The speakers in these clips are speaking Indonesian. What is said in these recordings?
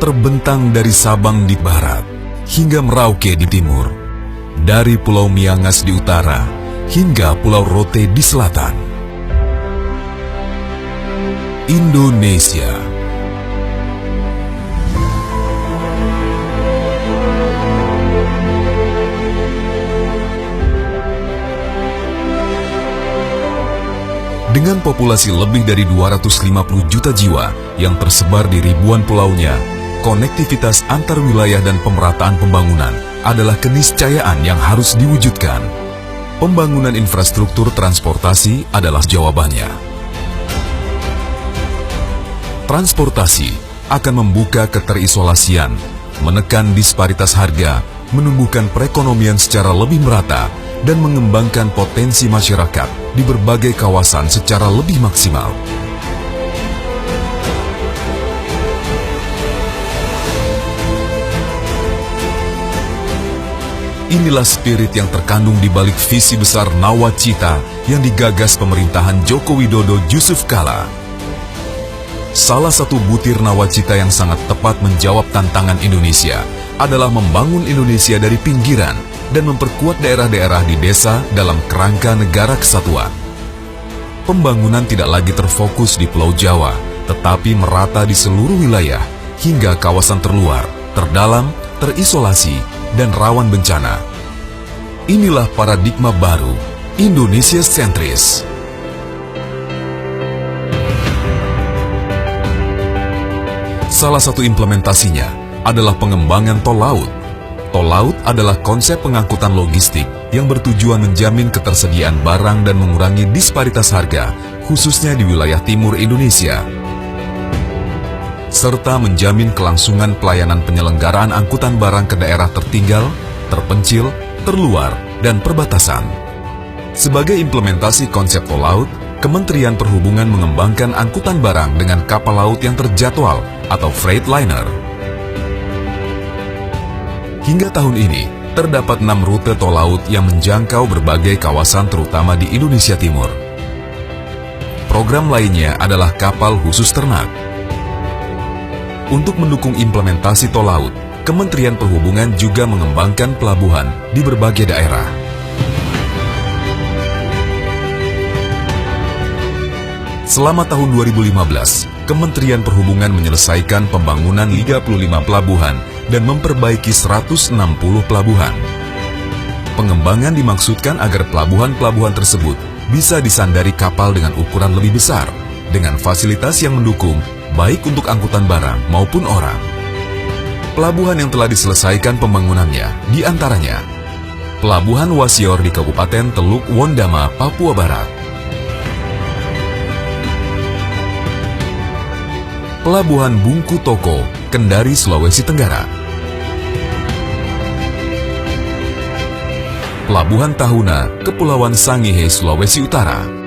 terbentang dari Sabang di barat hingga Merauke di timur, dari Pulau Miangas di utara hingga Pulau Rote di selatan. Indonesia. Dengan populasi lebih dari 250 juta jiwa yang tersebar di ribuan pulaunya, konektivitas antar wilayah dan pemerataan pembangunan adalah keniscayaan yang harus diwujudkan. Pembangunan infrastruktur transportasi adalah jawabannya. Transportasi akan membuka keterisolasian, menekan disparitas harga, menumbuhkan perekonomian secara lebih merata, dan mengembangkan potensi masyarakat di berbagai kawasan secara lebih maksimal. Inilah spirit yang terkandung di balik visi besar Nawacita yang digagas pemerintahan Joko Widodo Yusuf Kala. Salah satu butir nawacita yang sangat tepat menjawab tantangan Indonesia adalah membangun Indonesia dari pinggiran dan memperkuat daerah-daerah di desa dalam kerangka negara kesatuan. Pembangunan tidak lagi terfokus di Pulau Jawa, tetapi merata di seluruh wilayah hingga kawasan terluar, terdalam, terisolasi, dan rawan bencana. Inilah paradigma baru, Indonesia sentris. Salah satu implementasinya adalah pengembangan tol laut. Tol laut adalah konsep pengangkutan logistik yang bertujuan menjamin ketersediaan barang dan mengurangi disparitas harga, khususnya di wilayah timur Indonesia, serta menjamin kelangsungan pelayanan penyelenggaraan angkutan barang ke daerah tertinggal, terpencil, terluar, dan perbatasan. Sebagai implementasi konsep tol laut, Kementerian Perhubungan mengembangkan angkutan barang dengan kapal laut yang terjadwal atau freight liner. Hingga tahun ini, terdapat 6 rute tol laut yang menjangkau berbagai kawasan terutama di Indonesia Timur. Program lainnya adalah kapal khusus ternak. Untuk mendukung implementasi tol laut, Kementerian Perhubungan juga mengembangkan pelabuhan di berbagai daerah. Selama tahun 2015, Kementerian Perhubungan menyelesaikan pembangunan 35 pelabuhan dan memperbaiki 160 pelabuhan. Pengembangan dimaksudkan agar pelabuhan-pelabuhan tersebut bisa disandari kapal dengan ukuran lebih besar, dengan fasilitas yang mendukung baik untuk angkutan barang maupun orang. Pelabuhan yang telah diselesaikan pembangunannya diantaranya Pelabuhan Wasior di Kabupaten Teluk Wondama, Papua Barat, Pelabuhan Bungku Toko, Kendari, Sulawesi Tenggara, Pelabuhan Tahuna, Kepulauan Sangihe, Sulawesi Utara,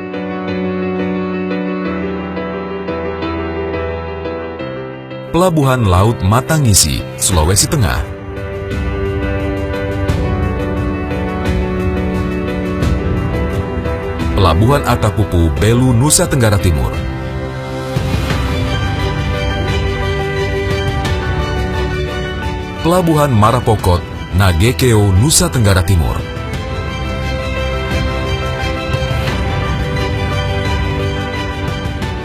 Pelabuhan Laut Matangisi, Sulawesi Tengah, Pelabuhan Atapupu, Belu, Nusa Tenggara Timur, Pelabuhan Marapokot, Nagekeo, Nusa Tenggara Timur,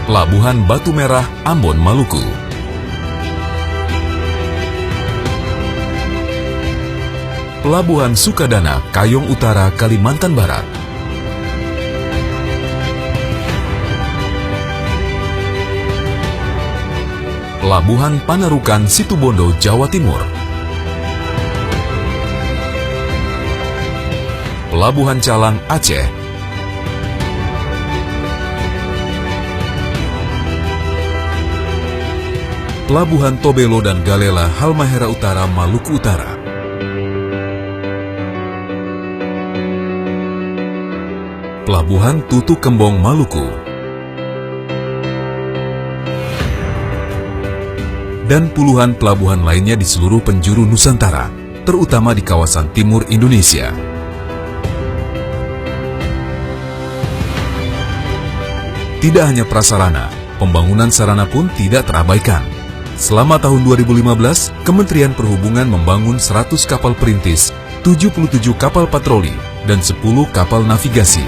Pelabuhan Batu Merah, Ambon, Maluku, Pelabuhan Sukadana, Kayong Utara, Kalimantan Barat, Pelabuhan Panarukan, Situbondo, Jawa Timur, Pelabuhan Calang, Aceh, Pelabuhan Tobelo dan Galela, Halmahera Utara, Maluku Utara, Pelabuhan Tutu Kembong, Maluku, dan puluhan pelabuhan lainnya di seluruh penjuru Nusantara, terutama di kawasan timur Indonesia. Tidak hanya prasarana, pembangunan sarana pun tidak terabaikan. Selama tahun 2015, Kementerian Perhubungan membangun 100 kapal perintis, 77 kapal patroli, dan 10 kapal navigasi.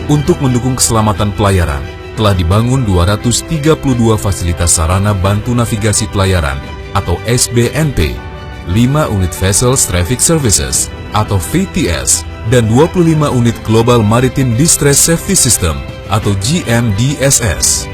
Untuk mendukung keselamatan pelayaran, telah dibangun 232 fasilitas sarana bantu navigasi pelayaran atau SBNP, 5 unit Vessels Traffic Services atau VTS, dan 25 unit Global Maritime Distress Safety System atau GMDSS.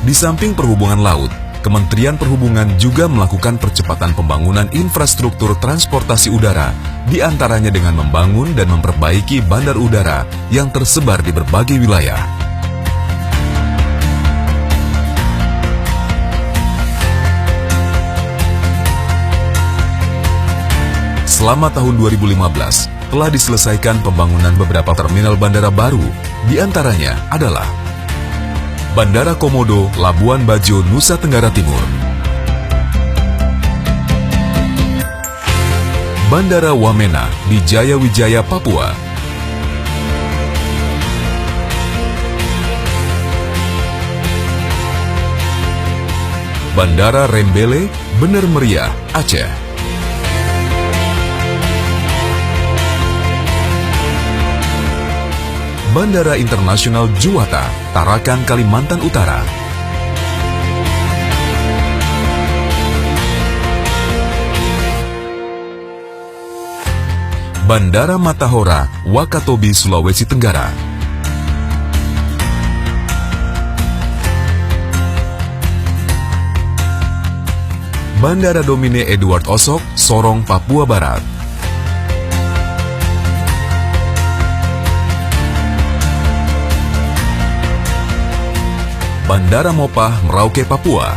Di samping perhubungan laut, Kementerian Perhubungan juga melakukan percepatan pembangunan infrastruktur transportasi udara, di antaranya dengan membangun dan memperbaiki bandar udara yang tersebar di berbagai wilayah. Selama tahun 2015, telah diselesaikan pembangunan beberapa terminal bandara baru, di antaranya adalah Bandara Komodo, Labuan Bajo, Nusa Tenggara Timur. Bandara Wamena di Jayawijaya, Papua. Bandara Rembele, Bener Meriah, Aceh. Bandara Internasional Juwata, Tarakan, Kalimantan Utara. Bandara Matahora, Wakatobi, Sulawesi Tenggara. Bandara Domine Edward Osok, Sorong, Papua Barat. Bandara Mopah, Merauke, Papua.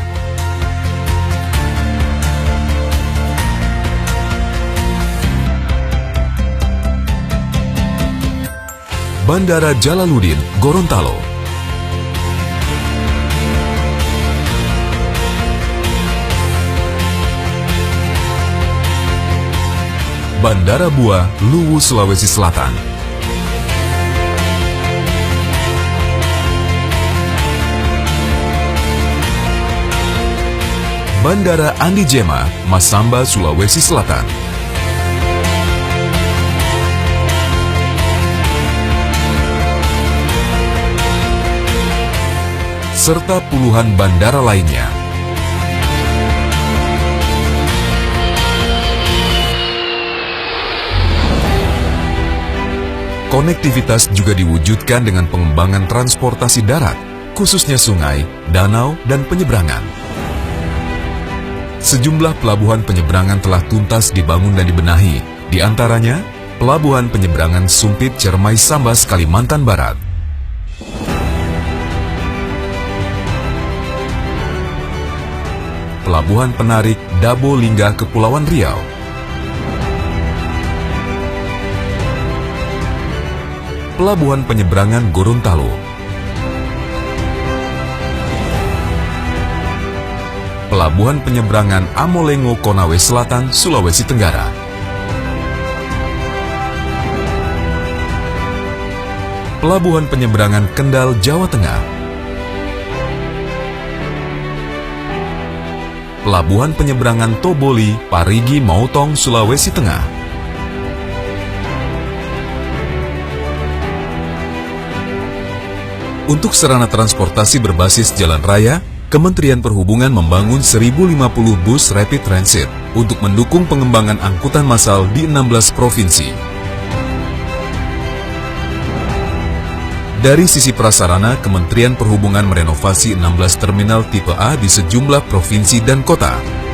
Bandara Jalaluddin, Gorontalo. Bandara Bua, Luwu, Sulawesi Selatan. Bandara Andi Jema, Masamba, Sulawesi Selatan. Serta puluhan bandara lainnya. Konektivitas juga diwujudkan dengan pengembangan transportasi darat, khususnya sungai, danau, dan penyeberangan. Sejumlah pelabuhan penyeberangan telah tuntas dibangun dan dibenahi, di antaranya Pelabuhan Penyeberangan Sumpit Cermai Sambas, Kalimantan Barat. Pelabuhan Penarik Dabo Lingga, Kepulauan Riau. Pelabuhan Penyeberangan Gorontalo. Pelabuhan Penyeberangan Amolengo, Konawe Selatan, Sulawesi Tenggara. Pelabuhan Penyeberangan Kendal, Jawa Tengah. Pelabuhan Penyeberangan Toboli, Parigi, Mautong, Sulawesi Tengah. Untuk sarana transportasi berbasis jalan raya, Kementerian Perhubungan membangun 1050 bus Rapid Transit untuk mendukung pengembangan angkutan massal di 16 provinsi. Dari sisi prasarana, Kementerian Perhubungan merenovasi 16 terminal tipe A di sejumlah provinsi dan kota.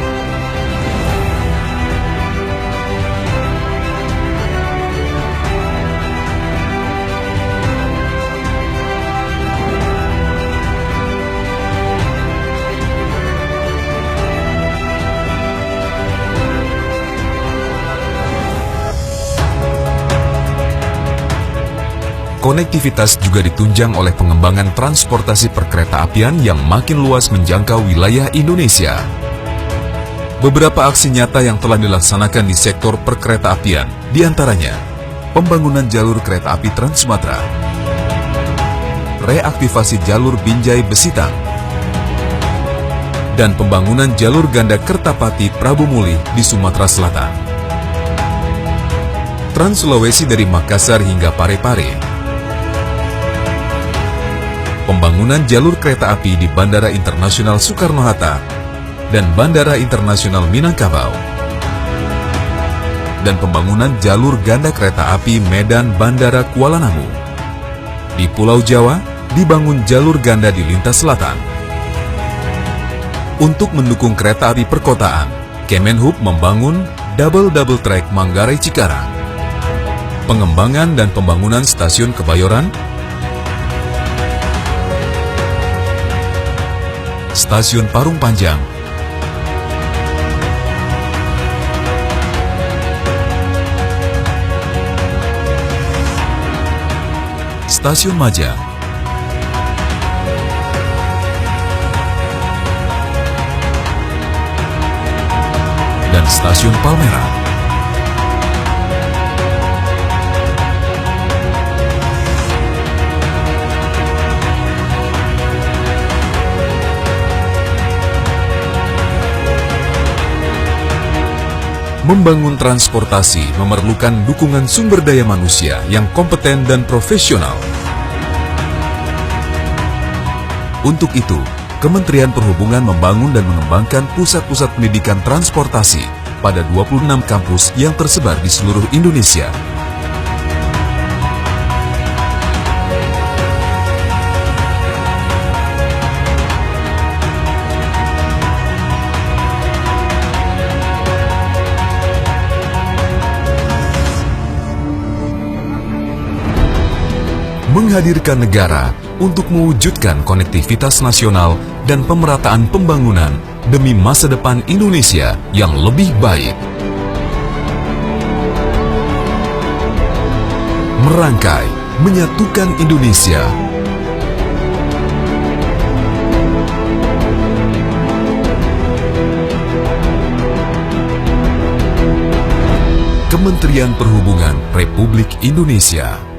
Konektivitas juga ditunjang oleh pengembangan transportasi perkereta-apian yang makin luas menjangkau wilayah Indonesia. Beberapa aksi nyata yang telah dilaksanakan di sektor perkereta-apian, diantaranya pembangunan jalur kereta api Trans Sumatera, reaktivasi jalur Binjai Besitang, dan pembangunan jalur ganda Kertapati Prabu Muli di Sumatera Selatan. Trans Sulawesi dari Makassar hingga Parepare. Pembangunan jalur kereta api di Bandara Internasional Soekarno-Hatta dan Bandara Internasional Minangkabau. Dan pembangunan jalur ganda kereta api Medan Bandara Kuala Namu. Di Pulau Jawa, dibangun jalur ganda di lintas selatan. Untuk mendukung kereta api perkotaan, Kemenhub membangun double track Manggarai Cikarang. Pengembangan dan pembangunan stasiun Kebayoran, Stasiun Parung Panjang, Stasiun Maja, dan Stasiun Palmerah. Membangun transportasi memerlukan dukungan sumber daya manusia yang kompeten dan profesional. Untuk itu, Kementerian Perhubungan membangun dan mengembangkan pusat-pusat pendidikan transportasi pada 26 kampus yang tersebar di seluruh Indonesia. Menghadirkan negara untuk mewujudkan konektivitas nasional dan pemerataan pembangunan demi masa depan Indonesia yang lebih baik. Merangkai, menyatukan Indonesia. Kementerian Perhubungan Republik Indonesia.